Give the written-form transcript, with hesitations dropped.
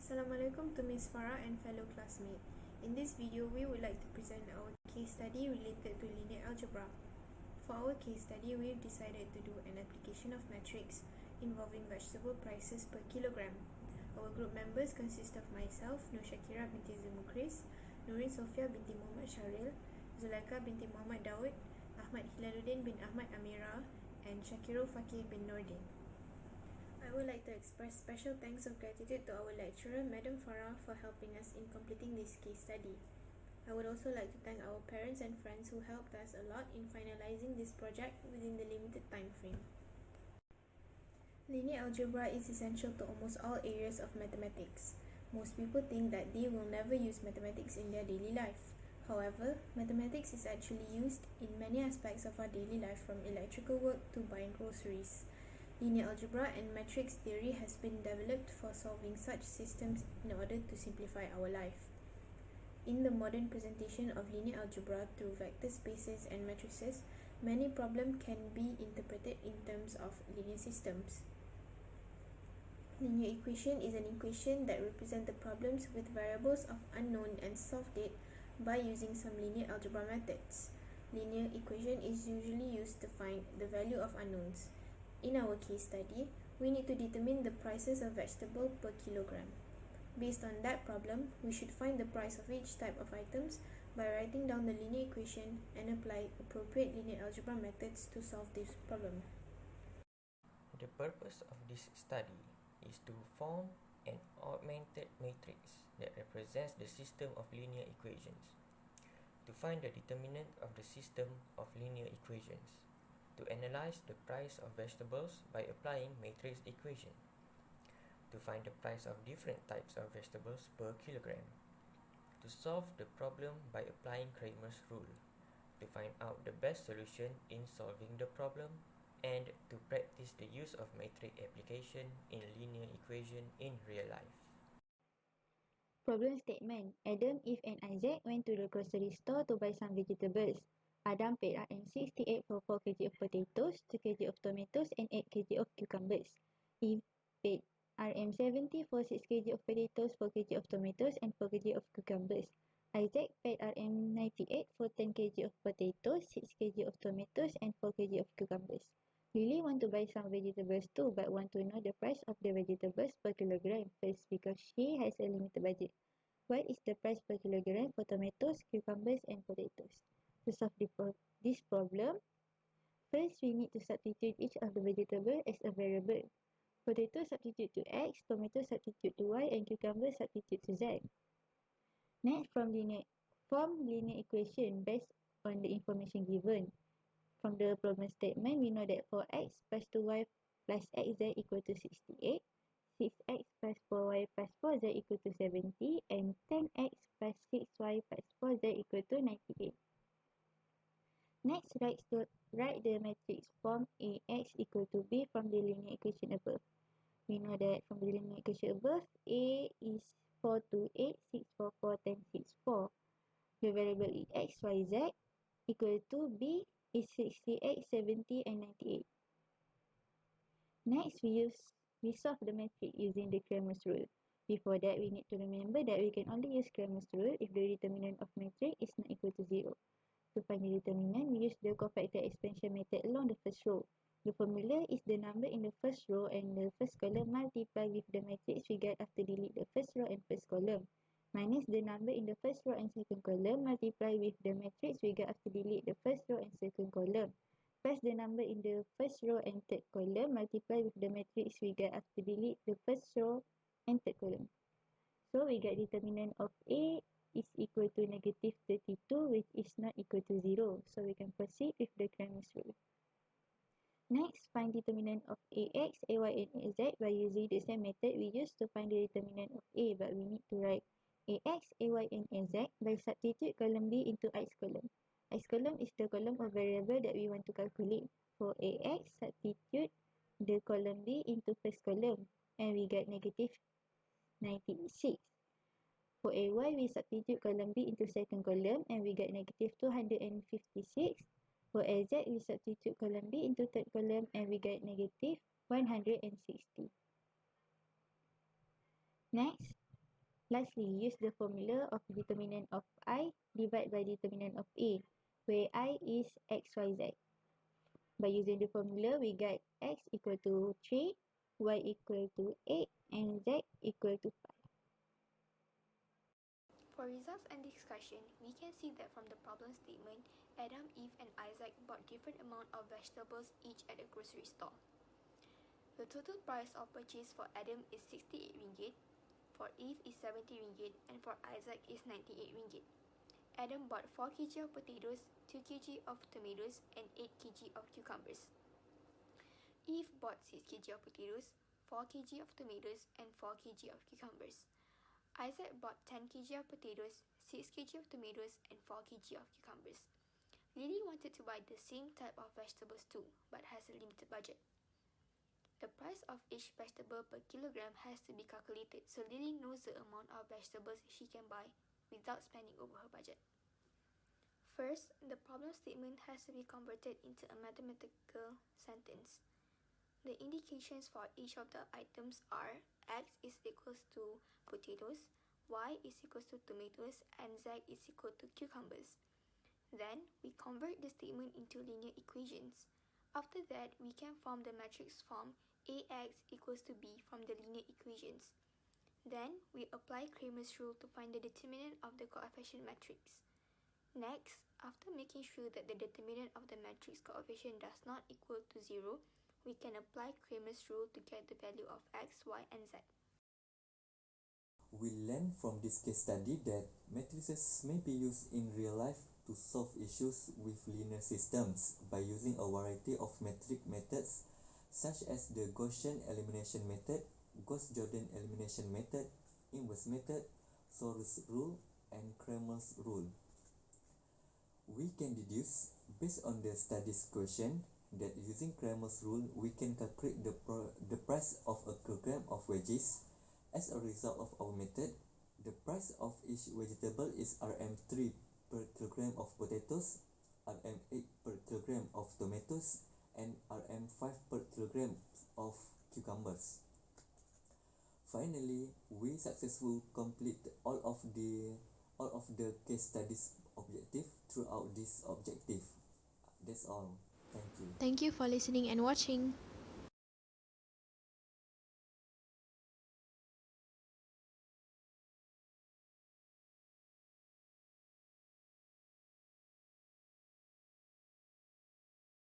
Assalamualaikum to Ms. Farah and fellow classmates. In this video, we would like to present our case study related to linear algebra. For our case study, we've decided to do an application of matrix involving vegetable prices per kilogram. Our group members consist of myself, Nur Shakira binti Zumukris, Nurin Sofia binti Muhammad Syaril, Zulaika binti Muhammad Daud, Ahmad Hilaluddin bin Ahmad Amira, and Shakirul Fakih bin Nordin. I would like to express special thanks of gratitude to our lecturer, Madam Farah, for helping us in completing this case study. I would also like to thank our parents and friends who helped us a lot in finalizing this project within the limited time frame. Linear algebra is essential to almost all areas of mathematics. Most people think that they will never use mathematics in their daily life. However, mathematics is actually used in many aspects of our daily life, from electrical work to buying groceries. Linear algebra and matrix theory has been developed for solving such systems in order to simplify our life. In the modern presentation of linear algebra through vector spaces and matrices, many problems can be interpreted in terms of linear systems. Linear equation is an equation that represents the problems with variables of unknown and solved it by using some linear algebra methods. Linear equation is usually used to find the value of unknowns. In our case study, we need to determine the prices of vegetable per kilogram. Based on that problem, we should find the price of each type of items by writing down the linear equation and apply appropriate linear algebra methods to solve this problem. The purpose of this study is to form an augmented matrix that represents the system of linear equations, to find the determinant of the system of linear equations, to analyze the price of vegetables by applying matrix equation, to find the price of different types of vegetables per kilogram, to solve the problem by applying Kramer's rule, to find out the best solution in solving the problem, and to practice the use of matrix application in linear equation in real life. Problem statement. Adam, Eve and Isaac went to the grocery store to buy some vegetables. Adam paid RM68 for 4 kg of potatoes, 2 kg of tomatoes and 8 kg of cucumbers. Eve paid RM70 for 6 kg of potatoes, 4 kg of tomatoes and 4 kg of cucumbers. Isaac paid RM98 for 10 kg of potatoes, 6 kg of tomatoes and 4 kg of cucumbers. Lily want to buy some vegetables too, but want to know the price of the vegetables per kilogram first because she has a limited budget. What is the price per kilogram for tomatoes, cucumbers and potatoes? To solve this problem, first we need to substitute each of the vegetable as a variable. Potato substitute to x, tomato substitute to y, and cucumber substitute to z. Next, form linear equation based on the information given. From the problem statement, we know that for x plus 2y plus xz equal to 68, 6x plus 4y plus 4z equal to 70, and 10x plus 6y plus 4z equal to 98. Next, write the matrix form AX equal to B from the linear equation above. We know that from the linear equation above, A is 4, 2, 8, 6, 4, 4, 10, 6, 4. The variable is X, Y, Z equal to B is 68, 70 and 98. Next, we solve the matrix using the Kramer's rule. Before that, we need to remember that we can only use Kramer's rule if the determinant of matrix is not equal to 0. To find the determinant, we use the cofactor expansion method along the first row. The formula is the number in the first row and the first column multiplied with the matrix we get after delete the first row and first column, minus the number in the first row and second column multiplied with the matrix we get after delete the first row and second column, plus the number in the first row and third column multiplied with the matrix we get after delete the first row and third column. So we get determinant of A is equal to negative 32, which is not equal to 0. So we can proceed with the Kramer's rule. Next, find determinant of AX, AY and AZ by using the same method we used to find the determinant of A, but we need to write AX, AY and AZ by substitute column B into X column. X column is the column of variable that we want to calculate. For AX, substitute the column B into first column and we get negative 96. For AY, we substitute column B into second column and we get negative 256. For AZ, we substitute column B into third column and we get negative 160. Next, Lastly, use the formula of determinant of I divided by determinant of A, where I is x, y, z. By using the formula, we get x equal to 3, y equal to 8, and z equal to 5. For results and discussion, we can see that from the problem statement, Adam, Eve, and Isaac bought different amount of vegetables each at a grocery store. The total price of purchase for Adam is 68 ringgit, for Eve is 70 ringgit, and for Isaac is 98 ringgit. Adam bought 4 kg of potatoes, 2 kg of tomatoes, and 8 kg of cucumbers. Eve bought 6 kg of potatoes, 4 kg of tomatoes, and 4 kg of cucumbers. Isaac bought 10 kg of potatoes, 6 kg of tomatoes, and 4 kg of cucumbers. Lily wanted to buy the same type of vegetables too, but has a limited budget. The price of each vegetable per kilogram has to be calculated so Lily knows the amount of vegetables she can buy without spending over her budget. First, the problem statement has to be converted into a mathematical sentence. The indications for each of the items are x is equals to potatoes, y is equals to tomatoes, and z is equal to cucumbers. Then, we convert the statement into linear equations. After that, we can form the matrix form ax equals to b from the linear equations. Then, we apply Cramer's rule to find the determinant of the coefficient matrix. Next, after making sure that the determinant of the matrix coefficient does not equal to 0, we can apply Cramer's rule to get the value of x, y, and z. We learned from this case study that matrices may be used in real life to solve issues with linear systems by using a variety of metric methods such as the Gaussian elimination method, Gauss-Jordan elimination method, inverse method, Thoreau's rule, and Cramer's rule. We can deduce, based on the study's question, that using Cramer's rule, we can calculate the price of a kilogram of veggies. As a result of our method, the price of each vegetable is Rm3 per kilogram of potatoes, Rm8 per kilogram of tomatoes, and Rm5 per kilogram of cucumbers. Finally, we successfully complete all of the case studies objective throughout this objective. That's all. Thank you. Thank you for listening and watching.